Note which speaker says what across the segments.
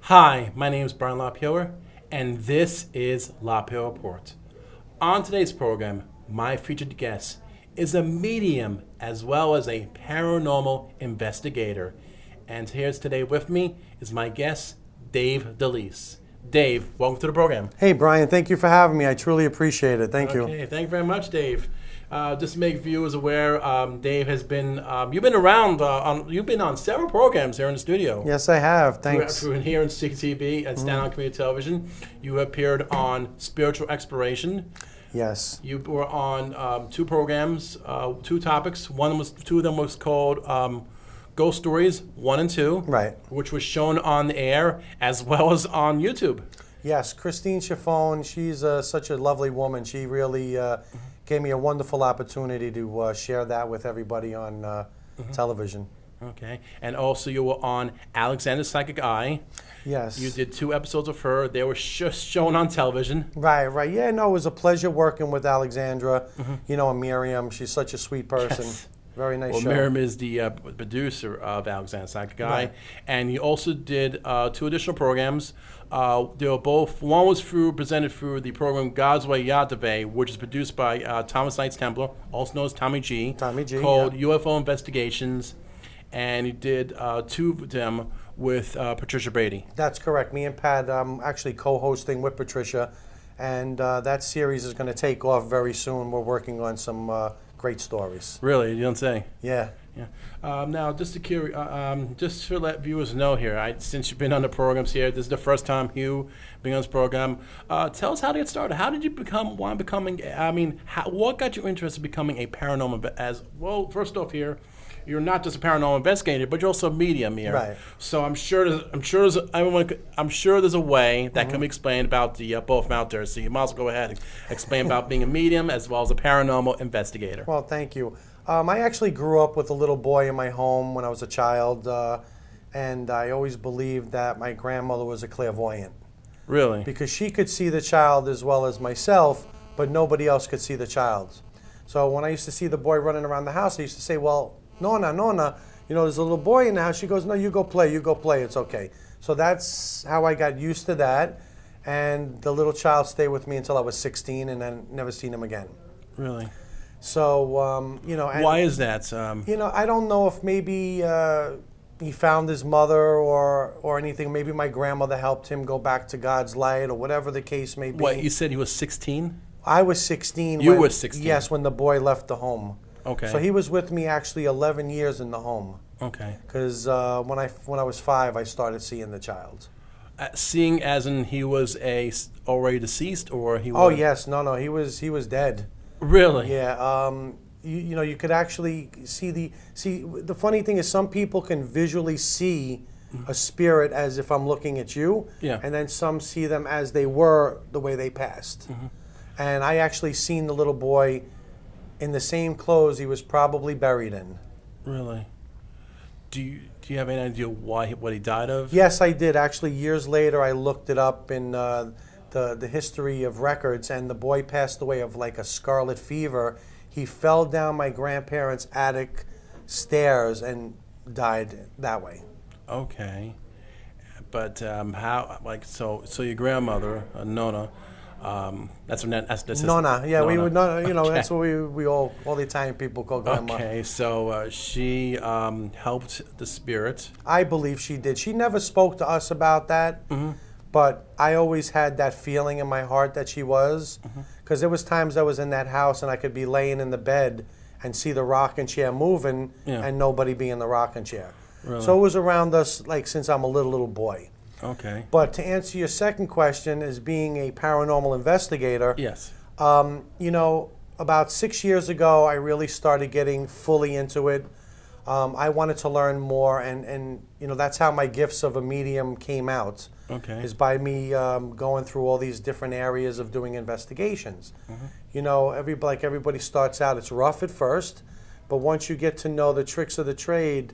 Speaker 1: Hi, my name is Brian LaPioer, and this is LaPioer Report. On today's program, my featured guest is a medium as well as a paranormal investigator. And here's today with me is my guest, Dave DeLeese. Dave, welcome to the program.
Speaker 2: Hey, Brian, thank you for having me. I truly appreciate it. Thank you.
Speaker 1: Okay, thank you very much, Dave. Just to make viewers aware, Dave has been, you've been around, you've been on several programs here in the studio.
Speaker 2: Yes, I have. Thanks.
Speaker 1: Through here in CTV and Staten Island Community Television. You appeared on Spiritual Exploration.
Speaker 2: Yes.
Speaker 1: You were on two programs, two topics. Two of them was called Ghost Stories 1 and 2,
Speaker 2: Right.
Speaker 1: which was shown on the air as well as on YouTube.
Speaker 2: Yes, Christine Chiffon, she's such a lovely woman. She really gave me a wonderful opportunity to share that with everybody on television.
Speaker 1: Okay, and also you were on Alexander's Psychic Eye.
Speaker 2: Yes.
Speaker 1: You did 2 episodes of her. They were just shown on television.
Speaker 2: Right, right. Yeah, no, it was a pleasure working with Alexandra. You know, and Miriam, she's such a sweet person.
Speaker 1: Yes.
Speaker 2: Very nice
Speaker 1: Well,
Speaker 2: show.
Speaker 1: Miriam is the producer of Alexander's Psychic Eye.
Speaker 2: Right.
Speaker 1: And you also did 2 additional programs. They were both, one was presented through the program God's Way Yahweh, which is produced by Thomas Knights Templar, also known as Tommy G.
Speaker 2: Tommy G,
Speaker 1: called
Speaker 2: yeah.
Speaker 1: UFO Investigations. And you did 2 of them with Patricia Brady.
Speaker 2: That's correct. Me and Pat, I'm actually co-hosting with Patricia, and that series is going to take off very soon. We're working on some great stories.
Speaker 1: Really? You don't say?
Speaker 2: Yeah.
Speaker 1: Yeah. Now, just to let viewers know here, since you've been on the programs here, this is the first time you being on this program. Tell us how to get started. How did you what got you interested in becoming a paranormal? First off here, you're not just a paranormal investigator, but you're also a medium here.
Speaker 2: Right.
Speaker 1: So I'm sure there's a way that can be explained about the both of them out there. So you might as well go ahead and explain about being a medium as well as a paranormal investigator.
Speaker 2: Well, thank you. I actually grew up with a little boy in my home when I was a child, and I always believed that my grandmother was a clairvoyant
Speaker 1: Really?
Speaker 2: because she could see the child as well as myself, but nobody else could see the child. So when I used to see the boy running around the house, I used to say, well, Nona, you know, there's a little boy in the house. She goes, no, you go play, it's okay. So that's how I got used to that, and the little child stayed with me until I was 16 and then never seen him again.
Speaker 1: Really?
Speaker 2: So, you know. And,
Speaker 1: why is that?
Speaker 2: You know, I don't know if maybe he found his mother or anything. Maybe my grandmother helped him go back to God's light or whatever the case may be.
Speaker 1: What, you said he was 16?
Speaker 2: I was 16.
Speaker 1: You were 16?
Speaker 2: Yes, when the boy left the home.
Speaker 1: Okay.
Speaker 2: So he was with me actually 11 years in the home.
Speaker 1: Okay.
Speaker 2: Because when I was 5, I started seeing the child.
Speaker 1: Seeing as in he was already deceased, or he was...
Speaker 2: Oh, yes. No, he was dead.
Speaker 1: Really?
Speaker 2: Yeah. You know, you could actually see the funny thing is some people can visually see a spirit as if I'm looking at you.
Speaker 1: Yeah.
Speaker 2: And then some see them as they were the way they passed. And I actually seen the little boy in the same clothes he was probably buried in.
Speaker 1: Really? Do you have any idea what he died of?
Speaker 2: Yes, I did. Actually, years later, I looked it up in the history of records, and the boy passed away of like a scarlet fever. He fell down my grandparents' attic stairs and died that way.
Speaker 1: Okay. But how? Like so your grandmother, Nona. That's
Speaker 2: Nona. Yeah,
Speaker 1: Nona.
Speaker 2: we would not. You know,
Speaker 1: Okay.
Speaker 2: that's what we all the Italian people call grandma.
Speaker 1: Okay, so she helped the spirit.
Speaker 2: I believe she did. She never spoke to us about that, but I always had that feeling in my heart that she was, because there was times I was in that house and I could be laying in the bed and see the rocking chair moving and nobody be in the rocking chair.
Speaker 1: Really?
Speaker 2: So it was around us like since I'm a little boy.
Speaker 1: Okay.
Speaker 2: But to answer your second question, as being a paranormal investigator,
Speaker 1: Yes.
Speaker 2: you know, about 6 years ago, I really started getting fully into it. I wanted to learn more, and you know, that's how my gifts of a medium came out.
Speaker 1: Okay.
Speaker 2: Is by me going through all these different areas of doing investigations. You know, everybody starts out, it's rough at first, but once you get to know the tricks of the trade,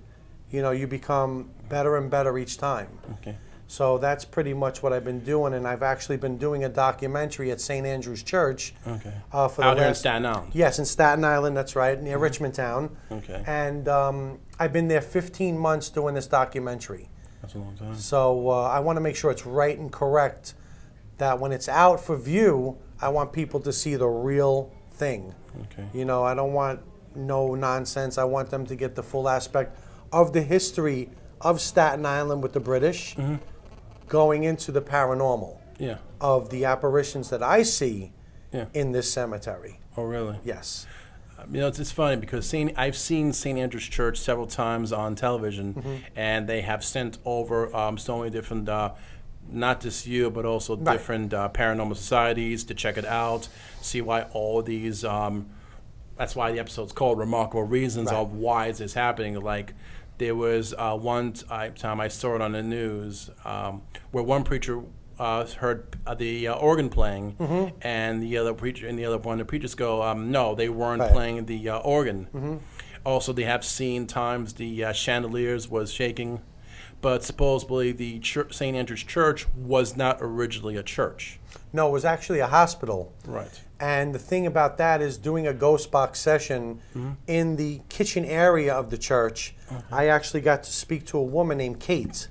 Speaker 2: you know, you become better and better each time.
Speaker 1: Okay.
Speaker 2: So that's pretty much what I've been doing, and I've actually been doing a documentary at St. Andrew's Church.
Speaker 1: Okay.
Speaker 2: For the
Speaker 1: Out here in Staten Island.
Speaker 2: Yes, in Staten Island, that's right, near Richmond Town.
Speaker 1: Okay.
Speaker 2: And I've been there 15 months doing this documentary.
Speaker 1: That's a long time.
Speaker 2: So I want to make sure it's right and correct, that when it's out for view, I want people to see the real thing.
Speaker 1: Okay.
Speaker 2: You know, I don't want no nonsense. I want them to get the full aspect of the history of Staten Island with the British, going into the paranormal
Speaker 1: Yeah.
Speaker 2: of the apparitions that I see
Speaker 1: Yeah.
Speaker 2: in this cemetery.
Speaker 1: Oh, really?
Speaker 2: Yes.
Speaker 1: You know, it's funny because I've seen St. Andrew's Church several times on television, and they have sent over so many different, not just you, but also
Speaker 2: Right.
Speaker 1: different paranormal societies to check it out, see why all these. That's why the episode's called "Remarkable Reasons"
Speaker 2: Right.
Speaker 1: of why is this happening. Like there was one time I saw it on the news where one preacher heard the organ playing, and the other preacher and the other one, the preachers go, no, they weren't
Speaker 2: Right.
Speaker 1: playing the organ. Also, they have seen times the chandeliers was shaking, but supposedly the St. Andrew's Church was not originally a church.
Speaker 2: No, it was actually a hospital.
Speaker 1: Right.
Speaker 2: And the thing about that is, doing a ghost box session in the kitchen area of the church, I actually got to speak to a woman named Kate.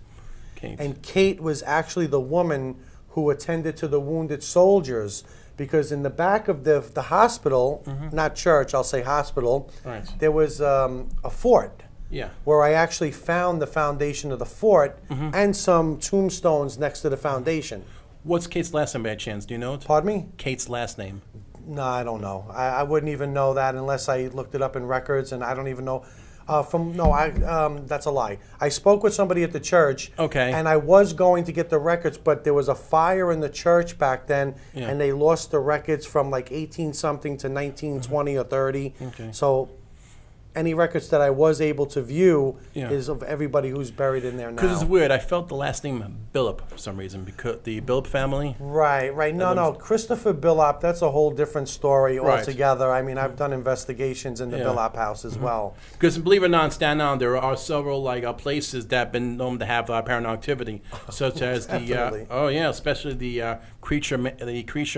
Speaker 1: Kate.
Speaker 2: And Kate was actually the woman who attended to the wounded soldiers, because in the back of the hospital, not church, I'll say hospital,
Speaker 1: Right.
Speaker 2: there was a fort
Speaker 1: Yeah.
Speaker 2: where I actually found the foundation of the fort and some tombstones next to the foundation.
Speaker 1: What's Kate's last name by chance? Do you know it?
Speaker 2: Pardon me?
Speaker 1: Kate's last name.
Speaker 2: No, I don't know. I wouldn't even know that unless I looked it up in records, and I don't even know. That's a lie. I spoke with somebody at the church.
Speaker 1: Okay.
Speaker 2: And I was going to get the records, but there was a fire in the church back then,
Speaker 1: Yeah.
Speaker 2: and they lost the records from like 18 something to 1920 or 30.
Speaker 1: Okay.
Speaker 2: So any records that I was able to view
Speaker 1: Yeah.
Speaker 2: is of everybody who's buried in there now.
Speaker 1: Because it's weird. I felt the last name Billop for some reason, because the Billop family.
Speaker 2: Right. No,
Speaker 1: then-
Speaker 2: no. Christopher Billop, that's a whole different story
Speaker 1: Right.
Speaker 2: altogether. I mean, I've done investigations in the
Speaker 1: Yeah.
Speaker 2: Billop house as well.
Speaker 1: Because believe it or not, in Staten Island, there are several places that have been known to have paranormal activity, such as
Speaker 2: Definitely.
Speaker 1: especially the Creature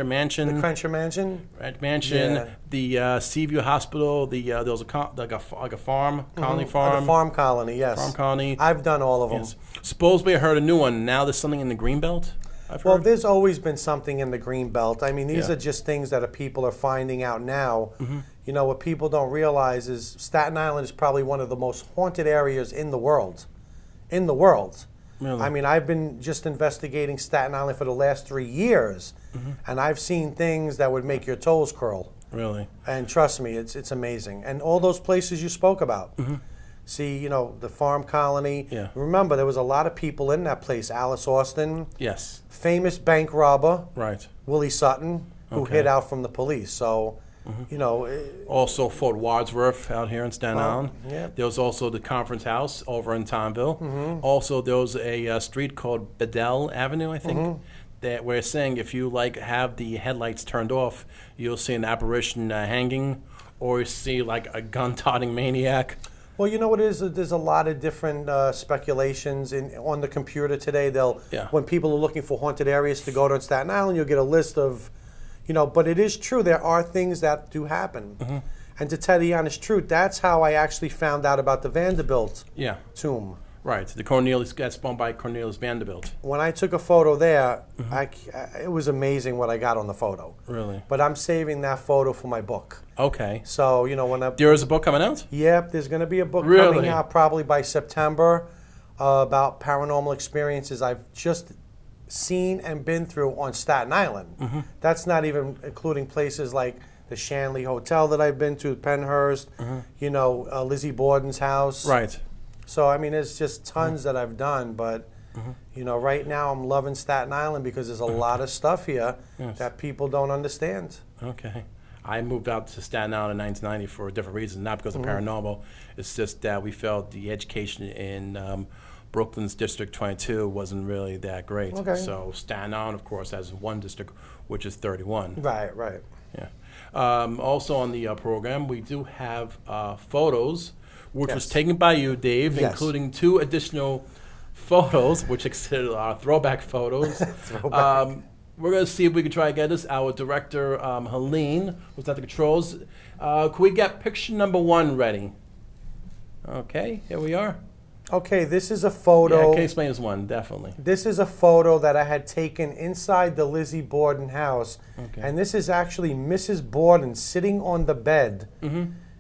Speaker 1: Mansion,
Speaker 2: The Crenshaw Mansion?
Speaker 1: Red Mansion,
Speaker 2: Yeah.
Speaker 1: the Seaview Hospital. There was like a farm, colony farm,
Speaker 2: The farm colony, yes.
Speaker 1: farm colony.
Speaker 2: I've done all of them.
Speaker 1: Yes. Supposedly, I heard a new one. Now there's something in the Greenbelt. I've
Speaker 2: Well,
Speaker 1: heard.
Speaker 2: there's always been something in the green belt. I mean, these
Speaker 1: Yeah.
Speaker 2: are just things that people are finding out now.
Speaker 1: Mm-hmm.
Speaker 2: You know, what people don't realize is Staten Island is probably one of the most haunted areas in the world. In the world.
Speaker 1: Really?
Speaker 2: I mean, I've been just investigating Staten Island for the last 3 years,
Speaker 1: Mm-hmm.
Speaker 2: and I've seen things that would make your toes curl.
Speaker 1: Really?
Speaker 2: And trust me, it's amazing. And all those places you spoke about. See, you know, the farm colony.
Speaker 1: Yeah.
Speaker 2: Remember, there was a lot of people in that place. Alice Austin,
Speaker 1: Yes.
Speaker 2: famous bank robber,
Speaker 1: Right.
Speaker 2: Willie Sutton, who
Speaker 1: Okay.
Speaker 2: hid out from the police. So, you know,
Speaker 1: Also, Fort Wadsworth out here in Staten Island.
Speaker 2: yeah.
Speaker 1: There was also the Conference House over in Tonville. Also, there was a street called Bedell Avenue, I think, that we're saying if you have the headlights turned off, you'll see an apparition hanging, or you see like a gun-toting maniac.
Speaker 2: well, you know what it is? There's a lot of different speculations on the computer today.
Speaker 1: Yeah.
Speaker 2: When people are looking for haunted areas to go to in Staten Island, you'll get a list of, you know, but it is true. There are things that do happen. And to tell the honest truth, that's how I actually found out about the Vanderbilt
Speaker 1: Yeah,
Speaker 2: tomb.
Speaker 1: right. The Cornelius got spawned by Cornelius Vanderbilt.
Speaker 2: When I took a photo there, it was amazing what I got on the photo.
Speaker 1: Really?
Speaker 2: But I'm saving that photo for my book.
Speaker 1: Okay.
Speaker 2: So, you know, when I...
Speaker 1: There is a book coming out?
Speaker 2: Yep, there's going to be a book
Speaker 1: Really?
Speaker 2: coming out probably by September about paranormal experiences I've just seen and been through on Staten Island. That's not even including places like the Shanley Hotel that I've been to, Penhurst, you know, Lizzie Borden's house.
Speaker 1: Right.
Speaker 2: So, I mean, there's just tons that I've done, but, you know, right now I'm loving Staten Island because there's a lot of stuff here
Speaker 1: Yes.
Speaker 2: that people don't understand.
Speaker 1: Okay. I moved out to Staten Island in 1990 for a different reason, not because of paranormal. It's just that we felt the education in Brooklyn's District 22 wasn't really that great.
Speaker 2: Okay.
Speaker 1: So Staten Island, of course, has one district, which is 31.
Speaker 2: Right, right.
Speaker 1: Yeah. Also on the program, we do have photos, which was
Speaker 2: Yes.
Speaker 1: taken by you, Dave,
Speaker 2: Yes.
Speaker 1: including 2 additional photos, which are throwback photos.
Speaker 2: Throwback.
Speaker 1: We're going to see if we can try to get this. Our director, Helene, who's at the controls. Can we get picture number 1 ready? Okay, here we are.
Speaker 2: Okay, this is a
Speaker 1: Yeah,
Speaker 2: photo.
Speaker 1: can you explain this one? Definitely.
Speaker 2: This is a photo that I had taken inside the Lizzie Borden house.
Speaker 1: Okay.
Speaker 2: And this is actually Mrs. Borden sitting on the bed.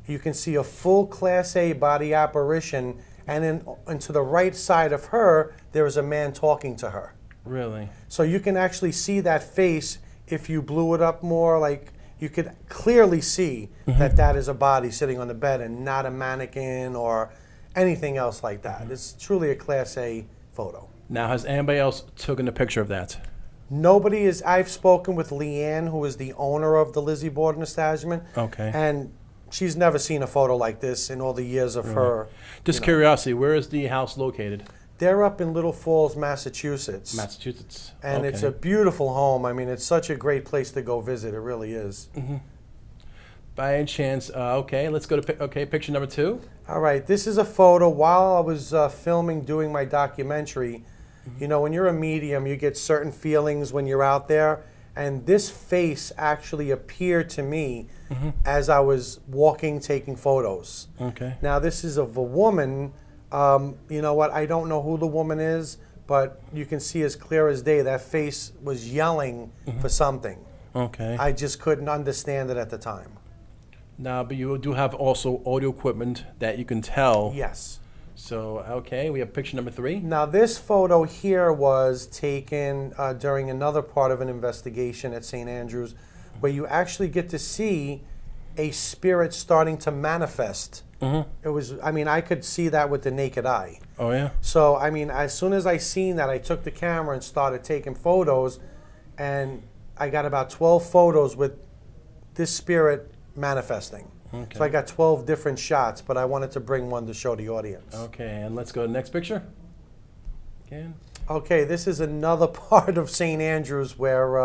Speaker 2: You can see a full Class A body apparition, and to the right side of her, there is a man talking to her.
Speaker 1: Really?
Speaker 2: So you can actually see that face if you blew it up more. Like, you could clearly see that that is a body sitting on the bed and not a mannequin or anything else like that. It's truly a Class A photo.
Speaker 1: Now, has anybody else taken a picture of that?
Speaker 2: Nobody is. I've spoken with Leanne, who is the owner of the Lizzie Borden establishment.
Speaker 1: Okay.
Speaker 2: And she's never seen a photo like this in all the years of her.
Speaker 1: Just curiosity, where is the house located?
Speaker 2: They're up in Little Falls, Massachusetts.
Speaker 1: Massachusetts.
Speaker 2: And
Speaker 1: okay.
Speaker 2: it's a beautiful home. I mean, it's such a great place to go visit. It really is.
Speaker 1: By any chance, okay, let's go to picture number 2.
Speaker 2: All right, this is a photo while I was filming, doing my documentary. You know, when you're a medium, you get certain feelings when you're out there. And this face actually appeared to me as I was walking, taking photos.
Speaker 1: Okay.
Speaker 2: Now, this is of a woman. You know what? I don't know who the woman is, but you can see as clear as day that face was yelling for something.
Speaker 1: Okay.
Speaker 2: I just couldn't understand it at the time.
Speaker 1: Now, but you do have also audio equipment that you can tell.
Speaker 2: Yes.
Speaker 1: So, okay, we have picture number 3.
Speaker 2: Now, this photo here was taken during another part of an investigation at St. Andrews, where you actually get to see a spirit starting to manifest. It was, I mean, I could see that with the naked eye.
Speaker 1: Oh, yeah?
Speaker 2: So, I mean, as soon as I seen that, I took the camera and started taking photos, and I got about 12 photos with this spirit manifesting.
Speaker 1: Okay.
Speaker 2: So I got 12 different shots, but I wanted to bring one to show the audience.
Speaker 1: Okay, and let's go to the next picture. Again.
Speaker 2: Okay, this is another part of St. Andrews where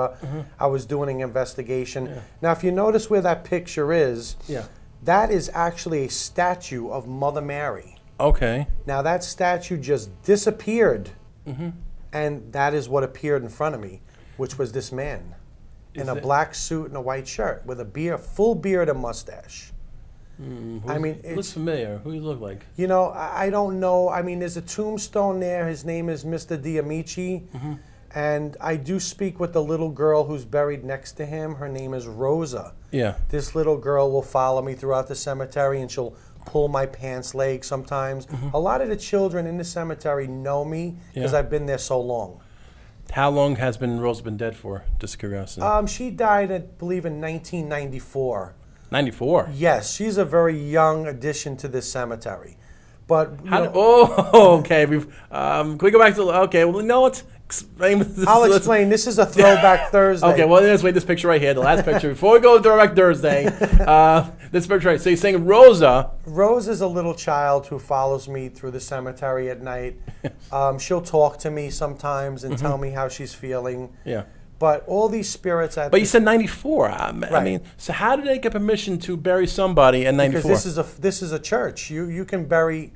Speaker 2: I was doing an investigation.
Speaker 1: Yeah.
Speaker 2: Now, if you notice where that picture is,
Speaker 1: Yeah.
Speaker 2: that is actually a statue of Mother Mary.
Speaker 1: Okay.
Speaker 2: Now, that statue just disappeared, and that is what appeared in front of me, which was this man in a black suit and a white shirt with a beard, full beard and mustache. I mean,
Speaker 1: Looks
Speaker 2: it's,
Speaker 1: familiar. Who do you look like?
Speaker 2: you know, I don't know. I mean, there's a tombstone there. His name is Mr. Diamici. And I do speak with the little girl who's buried next to him. Her name is Rosa.
Speaker 1: Yeah.
Speaker 2: This little girl will follow me throughout the cemetery, and she'll pull my pants leg sometimes. A lot of the children in the cemetery know me because
Speaker 1: Yeah.
Speaker 2: I've been there so long.
Speaker 1: How long has Rosa been dead for? Just curiosity.
Speaker 2: She died, I believe, in 1994.
Speaker 1: 94.
Speaker 2: Yes, she's a very young addition to this cemetery. But you know,
Speaker 1: Okay. Can we go back to okay? Well, no, it's explain.
Speaker 2: I'll explain. This is a throwback Thursday.
Speaker 1: Okay. Well, let's wait. This picture right here, the last picture. Before we go to Throwback Thursday, this picture right. So you're saying Rosa.
Speaker 2: Rose is a little child who follows me through the cemetery at night. She'll talk to me sometimes and tell me how she's feeling.
Speaker 1: Yeah.
Speaker 2: But all these spirits at
Speaker 1: But you said 94. I mean, so how did they get permission to bury somebody in 94?
Speaker 2: because this is a church. You can bury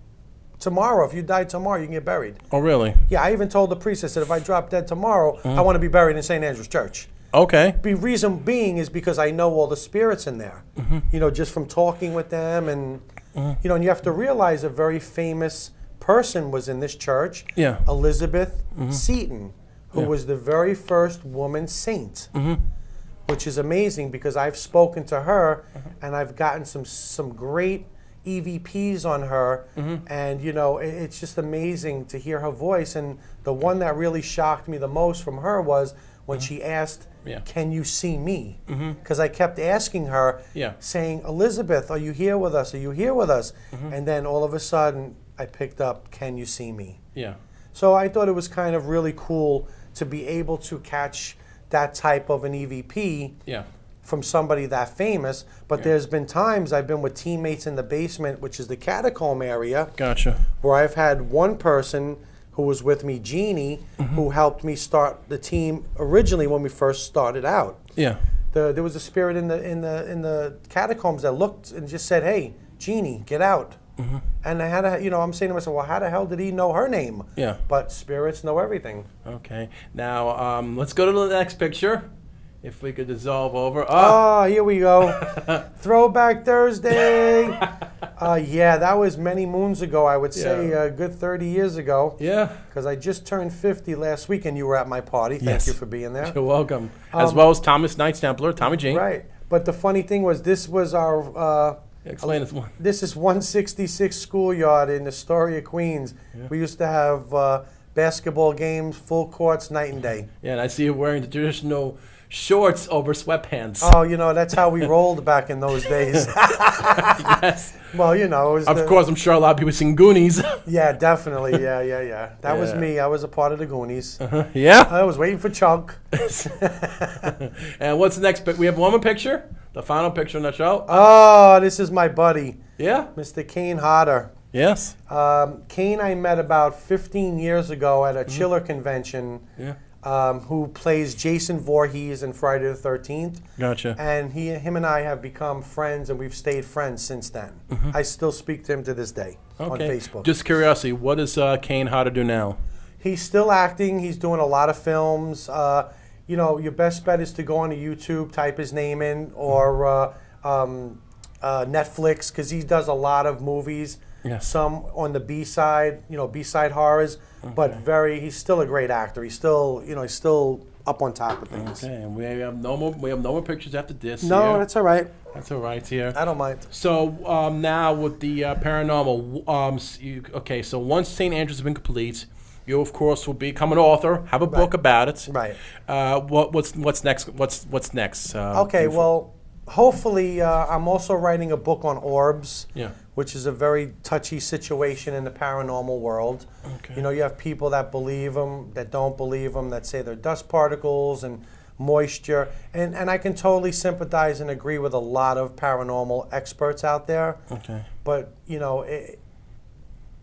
Speaker 2: tomorrow. If you die tomorrow, you can get buried.
Speaker 1: Oh, really?
Speaker 2: Yeah, I even told the priest, I said, if I drop dead tomorrow, I want to be buried in St. Andrew's Church.
Speaker 1: Okay.
Speaker 2: The reason being is because I know all the spirits in there. You know, just from talking with them, and you know, and you have to realize a very famous person was in this church.
Speaker 1: Yeah.
Speaker 2: Elizabeth Seton, who was the very first woman saint, which is amazing because I've spoken to her and I've gotten some great EVPs on her, and you know, it's just amazing to hear her voice. And the one that really shocked me the most from her was when she asked, "Can you see me?" Because I kept asking her, saying, "Elizabeth, are you here with us? Are you here with us?" And then all of a sudden, I picked up, "Can you see me?"
Speaker 1: Yeah.
Speaker 2: So I thought it was kind of really cool to be able to catch that type of an EVP from somebody that famous. But there's been times I've been with teammates in the basement, which is the catacomb area,
Speaker 1: Gotcha.
Speaker 2: where I've had one person who was with me, Jeannie, who helped me start the team originally when we first started out.
Speaker 1: Yeah.
Speaker 2: There was a spirit in the catacombs that looked and just said, "Hey, Jeannie, get out." And I had to, you know, I'm saying to myself, well, how the hell did he know her name?
Speaker 1: Yeah.
Speaker 2: But spirits know everything.
Speaker 1: Okay. Now, let's go to the next picture. If we could dissolve over.
Speaker 2: Oh, here we go. Throwback Thursday. Yeah, that was many moons ago. I would say
Speaker 1: Yeah.
Speaker 2: a good 30 years ago.
Speaker 1: Yeah.
Speaker 2: Because I just turned 50 last week, and you were at my party. Thank
Speaker 1: Yes.
Speaker 2: you for being there.
Speaker 1: You're welcome. As well as Thomas Knights Templar, Tommy G.
Speaker 2: Right. But the funny thing was, this was our.
Speaker 1: Explain this one.
Speaker 2: This is 166 Schoolyard in Astoria, Queens.
Speaker 1: Yeah.
Speaker 2: We used to have basketball games, full courts, night and day.
Speaker 1: Yeah, and I see you wearing the traditional shorts over sweatpants.
Speaker 2: Oh, you know, that's how we rolled back in those days.
Speaker 1: Yes.
Speaker 2: Well, you know, it was
Speaker 1: Of course, I'm sure a lot of people sing Goonies.
Speaker 2: Yeah, definitely. Yeah. That was
Speaker 1: Yeah.
Speaker 2: me. I was a part of the Goonies.
Speaker 1: Yeah.
Speaker 2: I was waiting for Chunk.
Speaker 1: And what's next? We have one more picture. The final picture in the show.
Speaker 2: Oh, this is my buddy,
Speaker 1: Yeah.
Speaker 2: Mr. Kane Hodder.
Speaker 1: Yes.
Speaker 2: Kane I met about 15 years ago at a Chiller convention,
Speaker 1: Yeah.
Speaker 2: who plays Jason Voorhees in Friday the 13th.
Speaker 1: Gotcha.
Speaker 2: And him and I have become friends, and we've stayed friends since then. I still speak to him to this day on
Speaker 1: Okay.
Speaker 2: Facebook.
Speaker 1: Just curiosity, what does Kane how to do now?
Speaker 2: He's still acting. He's doing a lot of films. You know, your best bet is to go onto YouTube, type his name in, or Netflix, because he does a lot of movies.
Speaker 1: Yeah.
Speaker 2: Some on the B side, you know, B-side horrors, but he's still a great actor. He's still, you know, he's still up on top of things.
Speaker 1: Okay, and we have no more pictures after this.
Speaker 2: No,
Speaker 1: here.
Speaker 2: that's all right.
Speaker 1: That's all right here.
Speaker 2: I don't mind.
Speaker 1: So now with the paranormal, okay. So once St. Andrews has been complete, you of course will become an author, have a book about it.
Speaker 2: Right.
Speaker 1: What's next? What's next?
Speaker 2: Okay, well, hopefully, I'm also writing a book on orbs.
Speaker 1: Yeah.
Speaker 2: Which is a very touchy situation in the paranormal world.
Speaker 1: Okay.
Speaker 2: You know, you have people that believe them, that don't believe them, that say they're dust particles and moisture. And I can totally sympathize and agree with a lot of paranormal experts out there.
Speaker 1: Okay.
Speaker 2: But, you know,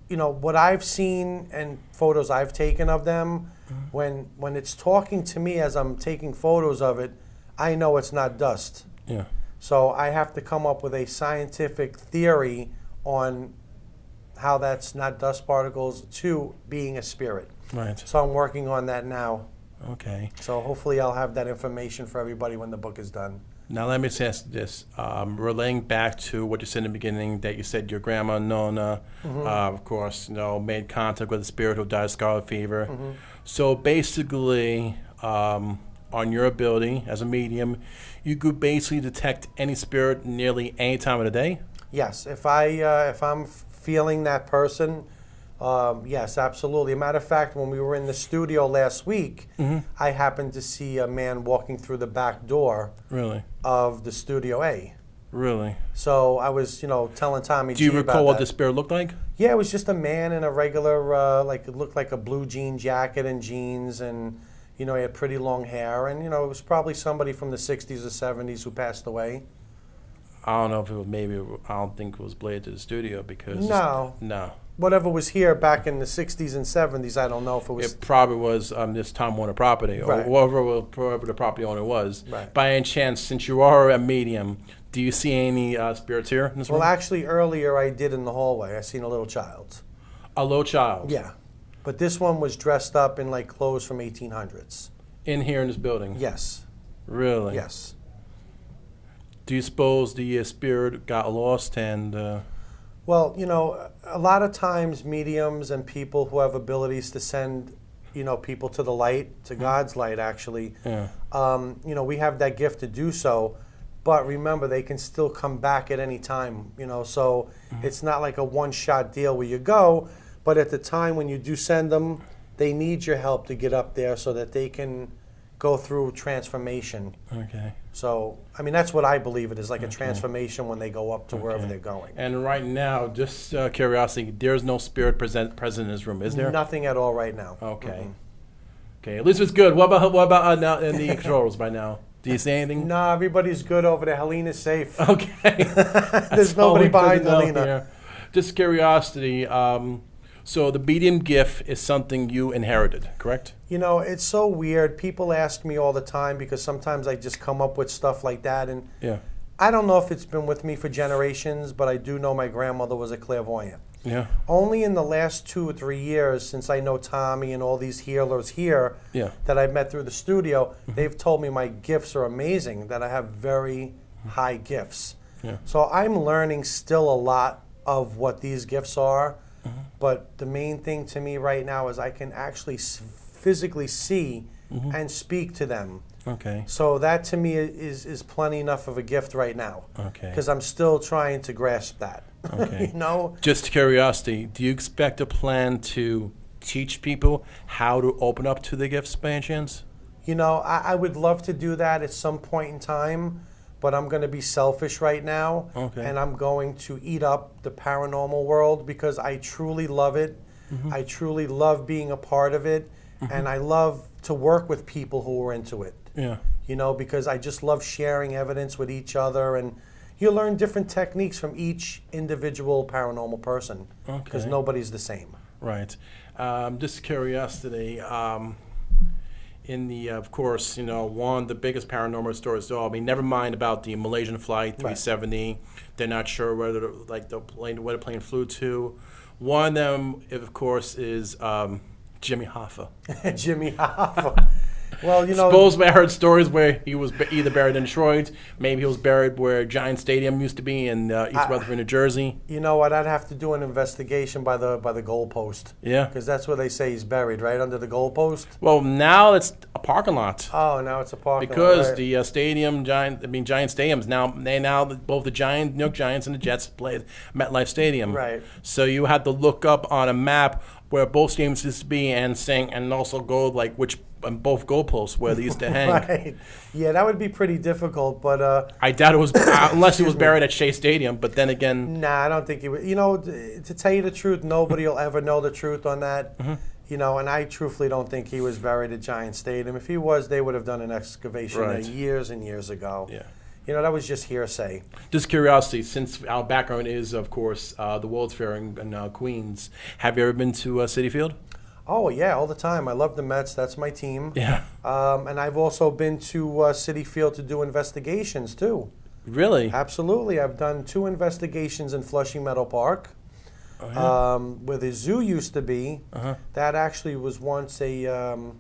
Speaker 2: what I've seen and photos I've taken of them, when it's talking to me as I'm taking photos of it, I know it's not dust.
Speaker 1: Yeah.
Speaker 2: So I have to come up with a scientific theory on how that's not dust particles to being a spirit.
Speaker 1: Right.
Speaker 2: So I'm working on that now.
Speaker 1: Okay.
Speaker 2: So hopefully I'll have that information for everybody when the book is done.
Speaker 1: Now let me just ask this, relaying back to what you said in the beginning, that you said your grandma Nona, of course, you know, made contact with a spirit who died of scarlet fever. So basically, on your ability as a medium, you could basically detect any spirit nearly any time of the day.
Speaker 2: Yes, if I'm feeling that person, yes, absolutely. Matter of fact, when we were in the studio last week, I happened to see a man walking through the back door
Speaker 1: Really?
Speaker 2: of the Studio A.
Speaker 1: Really?
Speaker 2: So I was, you know, telling Tommy
Speaker 1: Do you
Speaker 2: G
Speaker 1: recall
Speaker 2: about
Speaker 1: what
Speaker 2: that.
Speaker 1: the spirit looked like?
Speaker 2: Yeah, it was just a man in a regular, like it looked like a blue jean jacket and jeans, and you know, he had pretty long hair, and you know, it was probably somebody from the 60s or 70s who passed away.
Speaker 1: I don't know if it was I don't think it was bladed to the studio because...
Speaker 2: No.
Speaker 1: No.
Speaker 2: Whatever was here back in the 60s and 70s, I don't know if it was.
Speaker 1: It probably was this Tom Warner property, or
Speaker 2: Right.
Speaker 1: whoever the property owner was.
Speaker 2: Right.
Speaker 1: By any chance, since you are a medium, do you see any spirits here in this
Speaker 2: Well,
Speaker 1: room?
Speaker 2: actually, earlier I did in the hallway. I seen a little child.
Speaker 1: A low child?
Speaker 2: Yeah. But this one was dressed up in like clothes from 1800s.
Speaker 1: In here in this building?
Speaker 2: Yes.
Speaker 1: Really?
Speaker 2: Yes.
Speaker 1: Do you suppose the spirit got lost and...
Speaker 2: Well, you know, a lot of times mediums and people who have abilities to send, you know, people to the light, to God's light, actually,
Speaker 1: Yeah.
Speaker 2: you know, we have that gift to do so. But remember, they can still come back at any time, you know, so it's not like a one-shot deal where you go. But at the time when you do send them, they need your help to get up there so that they can go through transformation.
Speaker 1: Okay.
Speaker 2: So, I mean, that's what I believe it is, like a transformation when they go up to wherever they're going.
Speaker 1: And right now, just curiosity, there's no spirit present in this room, is there?
Speaker 2: Nothing at all right now.
Speaker 1: Okay. Okay, at least it's good. What about now in the controls by now? Do you see anything?
Speaker 2: No, everybody's good over there. Helena's safe.
Speaker 1: Okay.
Speaker 2: There's nobody behind
Speaker 1: Helena.
Speaker 2: Helena.
Speaker 1: Just curiosity. So the medium gift is something you inherited, correct?
Speaker 2: You know, it's so weird. People ask me all the time because sometimes I just come up with stuff like that. And
Speaker 1: Yeah.
Speaker 2: I don't know if it's been with me for generations, but I do know my grandmother was a clairvoyant.
Speaker 1: Yeah.
Speaker 2: Only in the last 2 or 3 years, since I know Tommy and all these healers here
Speaker 1: Yeah.
Speaker 2: that I've met through the studio, they've told me my gifts are amazing, that I have very high gifts.
Speaker 1: Yeah.
Speaker 2: So I'm learning still a lot of what these gifts are. But the main thing to me right now is I can actually physically see and speak to them.
Speaker 1: Okay.
Speaker 2: So that to me is plenty enough of a gift right now.
Speaker 1: Okay.
Speaker 2: Because I'm still trying to grasp that.
Speaker 1: Okay.
Speaker 2: You know?
Speaker 1: Just curiosity, do you expect a plan to teach people how to open up to the gifts by any chance?
Speaker 2: You know, I would love to do that at some point in time, but I'm going to be selfish right now.
Speaker 1: Okay.
Speaker 2: And I'm going to eat up the paranormal world because I truly love it. I truly love being a part of it. And I love to work with people who are into it.
Speaker 1: Yeah.
Speaker 2: You know, because I just love sharing evidence with each other, and you learn different techniques from each individual paranormal person because
Speaker 1: Okay.
Speaker 2: nobody's the same.
Speaker 1: Right. Just curiosity. In the, of course, you know, one of the biggest paranormal stories of all. I mean, never mind about the Malaysian flight 370. They're not sure whether where the plane flew to. One of them, of course, is Jimmy Hoffa.
Speaker 2: Jimmy Hoffa. Well, you know,
Speaker 1: Supposedly, I heard stories where he was either buried in Detroit, maybe he was buried where Giant Stadium used to be in East Rutherford, New Jersey.
Speaker 2: you know what? I'd have to do an investigation by the goalpost.
Speaker 1: Yeah.
Speaker 2: Because that's where they say he's buried, right under the goalpost.
Speaker 1: Well, now it's a parking lot.
Speaker 2: Oh, now it's a parking lot.
Speaker 1: Because
Speaker 2: Right.
Speaker 1: the Giant Stadiums now both the New York Giants and the Jets play at MetLife Stadium.
Speaker 2: Right.
Speaker 1: So you had to look up on a map where both stadiums used to be and also go like which on both goalposts where they used to hang.
Speaker 2: Right. Yeah, that would be pretty difficult, but
Speaker 1: I doubt it was unless he was buried at Shea Stadium. But then again,
Speaker 2: nah, I don't think he would. You know, to tell you the truth, nobody will ever know the truth on that. You know, and I truthfully don't think he was buried at Giant Stadium. If he was, they would have done an excavation
Speaker 1: Right.
Speaker 2: years and years ago.
Speaker 1: yeah.
Speaker 2: You know, that was just hearsay.
Speaker 1: Just curiosity, since our background is, of course, the World's Fair in Queens. Have you ever been to Citi Field?
Speaker 2: Oh, yeah, all the time. I love the Mets. That's my team.
Speaker 1: Yeah.
Speaker 2: And I've also been to Citi Field to do investigations, too.
Speaker 1: Really?
Speaker 2: Absolutely. I've done 2 investigations in Flushing Meadow Park.
Speaker 1: Oh, yeah.
Speaker 2: Where the zoo used to be. That actually was once a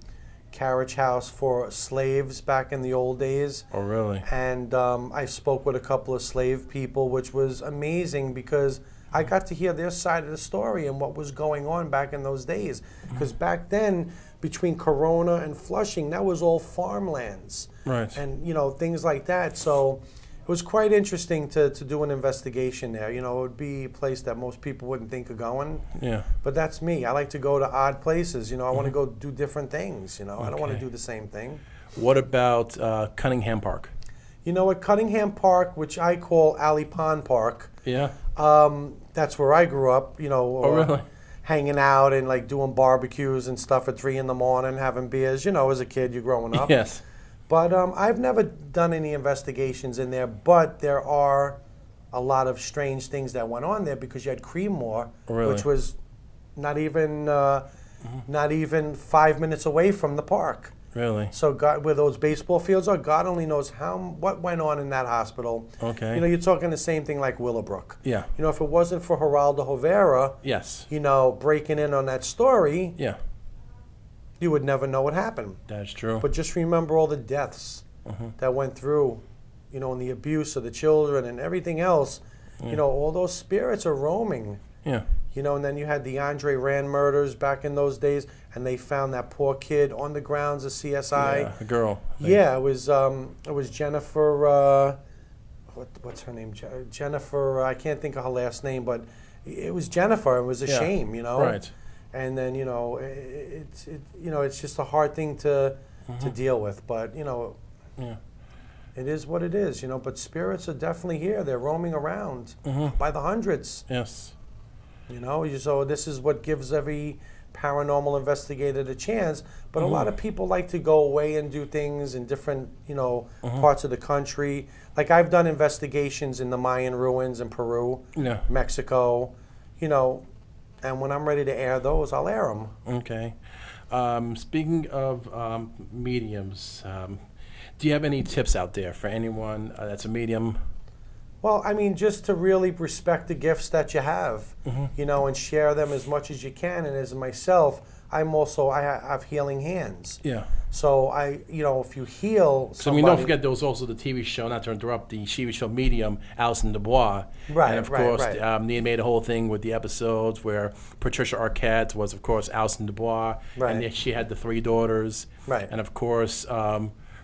Speaker 2: carriage house for slaves back in the old days.
Speaker 1: Oh, really?
Speaker 2: And I spoke with a couple of slave people, which was amazing because I got to hear their side of the story and what was going on back in those days. Because back then, between Corona and Flushing, that was all farmlands.
Speaker 1: Right.
Speaker 2: And, you know, things like that. So it was quite interesting to do an investigation there. You know, it would be a place that most people wouldn't think of going.
Speaker 1: Yeah.
Speaker 2: But that's me. I like to go to odd places. You know, I want to go do different things. You know, I don't want to
Speaker 1: Okay.
Speaker 2: do the same thing.
Speaker 1: What about Cunningham Park?
Speaker 2: You know, at Cunningham Park, which I call Ali Pond Park,
Speaker 1: Yeah.
Speaker 2: that's where I grew up. You know,
Speaker 1: Oh, really?
Speaker 2: hanging out and like doing barbecues and stuff at 3 a.m, having beers. You know, as a kid, you're growing up.
Speaker 1: Yes.
Speaker 2: But I've never done any investigations in there, but there are a lot of strange things that went on there because you had Creedmoor,
Speaker 1: Really?
Speaker 2: which was not even 5 minutes away from the park.
Speaker 1: Really?
Speaker 2: So God, where those baseball fields are, God only knows what went on in that hospital.
Speaker 1: Okay.
Speaker 2: You know, you're talking the same thing like Willowbrook.
Speaker 1: Yeah.
Speaker 2: You know, if it wasn't for Geraldo Rivera,
Speaker 1: Yes.
Speaker 2: you know, breaking in on that story,
Speaker 1: Yeah.
Speaker 2: you would never know what happened.
Speaker 1: That's true.
Speaker 2: But just remember all the deaths that went through, you know, and the abuse of the children and everything else. You know, all those spirits are roaming.
Speaker 1: Yeah.
Speaker 2: You know, and then you had the Andre Rand murders back in those days, and they found that poor kid on the grounds of CSI.
Speaker 1: Yeah. A girl.
Speaker 2: Yeah, it was Jennifer. What's her name? Jennifer. I can't think of her last name, but it was Jennifer. It was a
Speaker 1: Yeah.
Speaker 2: shame, you know.
Speaker 1: Right.
Speaker 2: And then you know, it's just a hard thing to deal with. But you know,
Speaker 1: Yeah.
Speaker 2: it is what it is, you know. But spirits are definitely here. They're roaming around by the hundreds.
Speaker 1: Yes.
Speaker 2: You know, so this is what gives every paranormal investigator a chance. But a lot of people like to go away and do things in different, you know, parts of the country. Like I've done investigations in the Mayan ruins in Peru,
Speaker 1: Yeah.
Speaker 2: Mexico, you know, and when I'm ready to air those, I'll air them.
Speaker 1: Okay. Speaking of mediums, do you have any tips out there for anyone that's a medium?
Speaker 2: Well, I mean, just to really respect the gifts that you have, you know, and share them as much as you can. And as myself, I have healing hands.
Speaker 1: Yeah.
Speaker 2: So if you heal
Speaker 1: So,
Speaker 2: somebody,
Speaker 1: don't forget there was also the TV show, not to interrupt, the TV show Medium, Alison Dubois.
Speaker 2: Right,
Speaker 1: And of
Speaker 2: right,
Speaker 1: course,
Speaker 2: right.
Speaker 1: Nia made a whole thing with the episodes where Patricia Arquette was, of course, Alison Dubois.
Speaker 2: Right.
Speaker 1: And she had the 3 daughters.
Speaker 2: Right.
Speaker 1: And of course,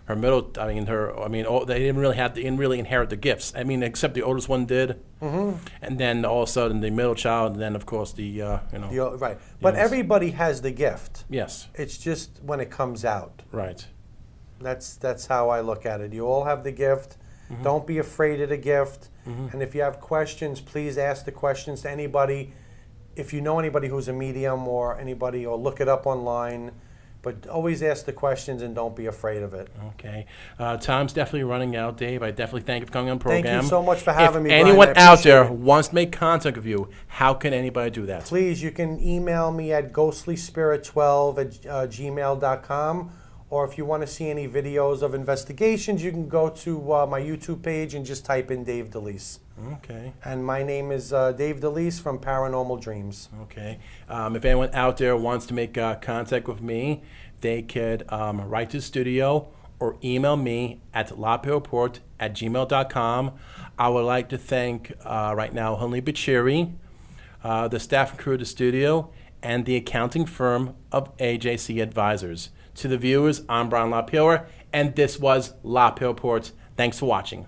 Speaker 1: her middle, they didn't really inherit the gifts. Except the oldest one did. Mm-hmm. And then all of a sudden the middle child, and then of course
Speaker 2: right. But
Speaker 1: Yes.
Speaker 2: everybody has the gift.
Speaker 1: Yes.
Speaker 2: It's just when it comes out.
Speaker 1: Right.
Speaker 2: That's how I look at it. You all have the gift.
Speaker 1: Mm-hmm.
Speaker 2: Don't be afraid of the gift. And if you have questions, please ask the questions to anybody. If you know anybody who's a medium or anybody, or look it up online. But always ask the questions and don't be afraid of it.
Speaker 1: Okay. Time's definitely running out, Dave. I definitely thank you for coming on the program.
Speaker 2: Thank you so much for having me,
Speaker 1: If
Speaker 2: Brian.
Speaker 1: anyone
Speaker 2: I
Speaker 1: out there
Speaker 2: appreciate it.
Speaker 1: wants to make contact with you, how can anybody do that?
Speaker 2: Please, you can email me at ghostlyspirit12@gmail.com. Or if you want to see any videos of investigations, you can go to my YouTube page and just type in Dave DeLeese.
Speaker 1: Okay.
Speaker 2: And my name is Dave DeLeese from Paranormal Dreams.
Speaker 1: Okay. If anyone out there wants to make contact with me, they could write to the studio or email me at lapierreport@gmail.com. I would like to thank right now Hunley Bachiri, the staff and crew of the studio, and the accounting firm of AJC Advisors. To the viewers, I'm Brian LaPierre, and this was LaPierre Report. Thanks for watching.